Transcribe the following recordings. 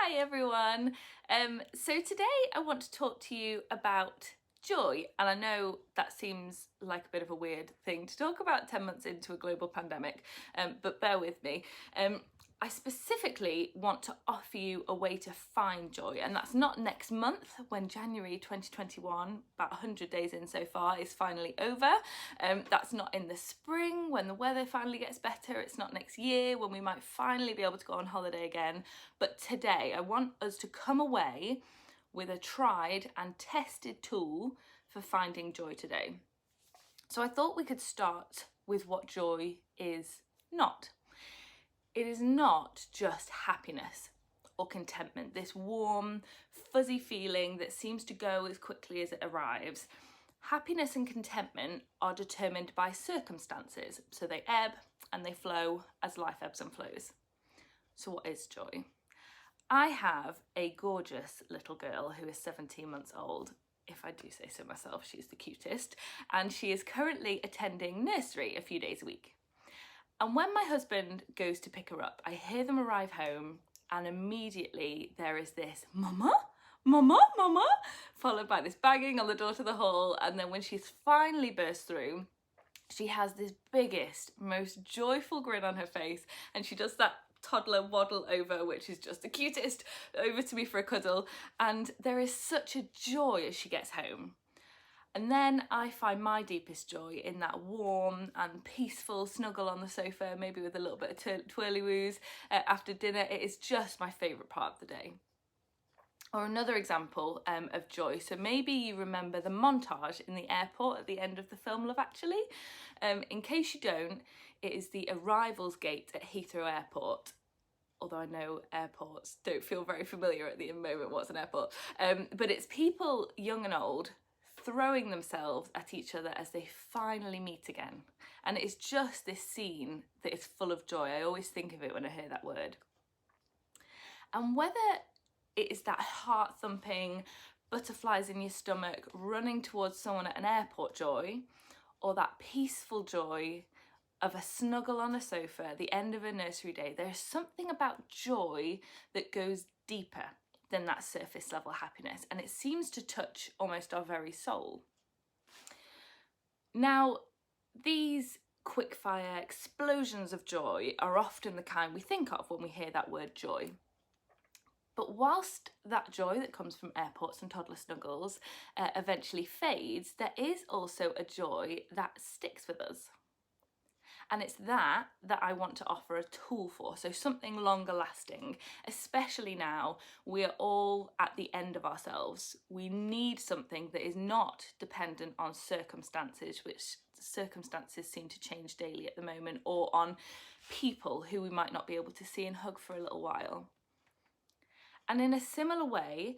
Hi everyone. So today I want to talk to you about joy, and I know that seems like a bit of a weird thing to talk about 10 months into a global pandemic, but bear with me. I specifically want to offer you a way to find joy, and that's not next month when January 2021, about 100 days in so far, is finally over. That's not in the spring when the weather finally gets better. It's not next year when we might finally be able to go on holiday again. But today I want us to come away with a tried and tested tool for finding joy today. So I thought we could start with what joy is not. It is not just happiness or contentment, this warm, fuzzy feeling that seems to go as quickly as it arrives. Happiness and contentment are determined by circumstances, so they ebb and they flow as life ebbs and flows. So what is joy? I have a gorgeous little girl who is 17 months old. If I do say so myself, she's the cutest, and she is currently attending nursery a few days a week. And when my husband goes to pick her up, I hear them arrive home, and immediately there is this "Mama, Mama, Mama," followed by this banging on the door to the hall. And then when she's finally burst through, she has this biggest, most joyful grin on her face, and she does that toddler waddle over, which is just the cutest, over to me for a cuddle. And there is such a joy as she gets home. And then I find my deepest joy in that warm and peaceful snuggle on the sofa, maybe with a little bit of twirly-woos after dinner. It is just my favourite part of the day. Or another example of joy, so maybe you remember the montage in the airport at the end of the film Love Actually. In case you don't, it is the arrivals gate at Heathrow Airport. Although I know airports don't feel very familiar at the moment what's an airport. But it's people, young and old, throwing themselves at each other as they finally meet again. And it's just this scene that is full of joy. I always think of it when I hear that word. And whether it is that heart-thumping, butterflies in your stomach, running towards someone at an airport joy, or that peaceful joy of a snuggle on a sofa at the end of a nursery day, there's something about joy that goes deeper than that surface level happiness, and it seems to touch almost our very soul. Now, these quickfire explosions of joy are often the kind we think of when we hear that word joy. But whilst that joy that comes from airports and toddler snuggles eventually fades, there is also a joy that sticks with us. And it's that I want to offer a tool for, so something longer lasting, especially now we are all at the end of ourselves. We need something that is not dependent on circumstances, which circumstances seem to change daily at the moment, or on people who we might not be able to see and hug for a little while. And in a similar way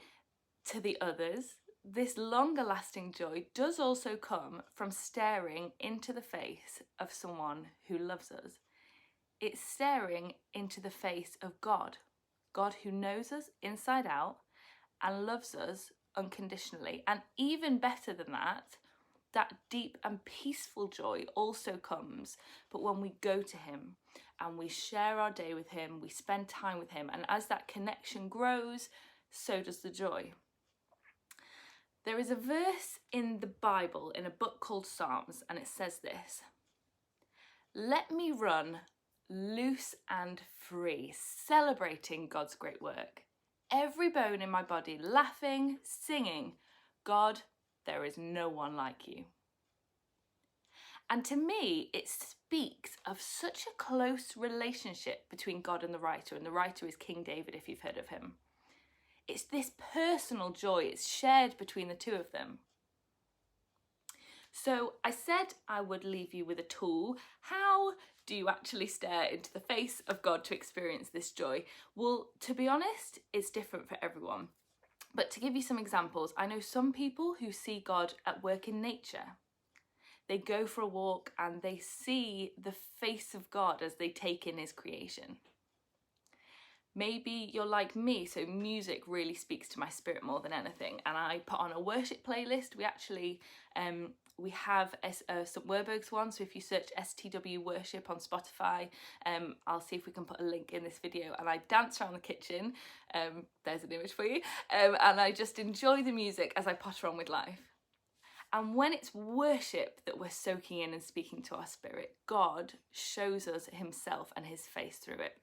to the others, this longer lasting joy does also come from staring into the face of someone who loves us. It's staring into the face of God who knows us inside out and loves us unconditionally. And even better than that deep and peaceful joy also comes, but when we go to him and we share our day with him, we spend time with him, and as that connection grows, so does the joy. There is a verse in the Bible, in a book called Psalms, and it says this: "Let me run loose and free, celebrating God's great work. Every bone in my body laughing, singing, God, there is no one like you." And to me, it speaks of such a close relationship between God and the writer is King David, if you've heard of him. It's this personal joy, it's shared between the two of them. So I said I would leave you with a tool. How do you actually stare into the face of God to experience this joy? Well, to be honest, it's different for everyone. But to give you some examples, I know some people who see God at work in nature. They go for a walk and they see the face of God as they take in his creation. Maybe you're like me, so music really speaks to my spirit more than anything, and I put on a worship playlist. We actually we have a St Werburgh's one, so if you search STW Worship on Spotify, I'll see if we can put a link in this video. And I dance around the kitchen, there's an image for you, and I just enjoy the music as I potter on with life. And when it's worship that we're soaking in and speaking to our spirit, God shows us himself and his face through it.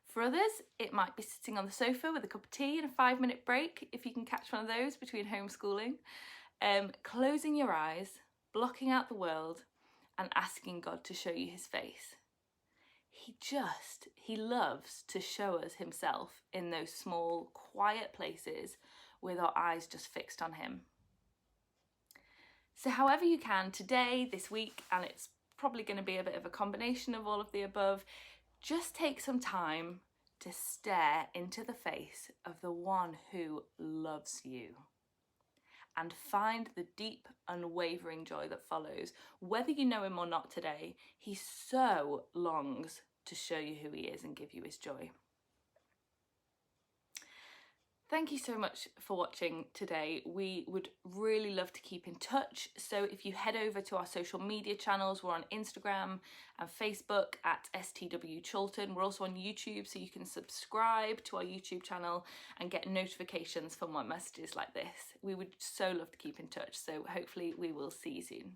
For others, it might be sitting on the sofa with a cup of tea and a 5-minute break, if you can catch one of those between homeschooling, closing your eyes, blocking out the world, and asking God to show you his face. He loves to show us himself in those small, quiet places with our eyes just fixed on him. So however you can today, this week, and it's probably going to be a bit of a combination of all of the above, just take some time to stare into the face of the one who loves you and find the deep, unwavering joy that follows. Whether you know him or not today, he so longs to show you who he is and give you his joy. Thank you so much for watching today. We would really love to keep in touch. So if you head over to our social media channels, we're on Instagram and Facebook at STW Chiltern. We're also on YouTube, so you can subscribe to our YouTube channel and get notifications for more messages like this. We would so love to keep in touch. So hopefully we will see you soon.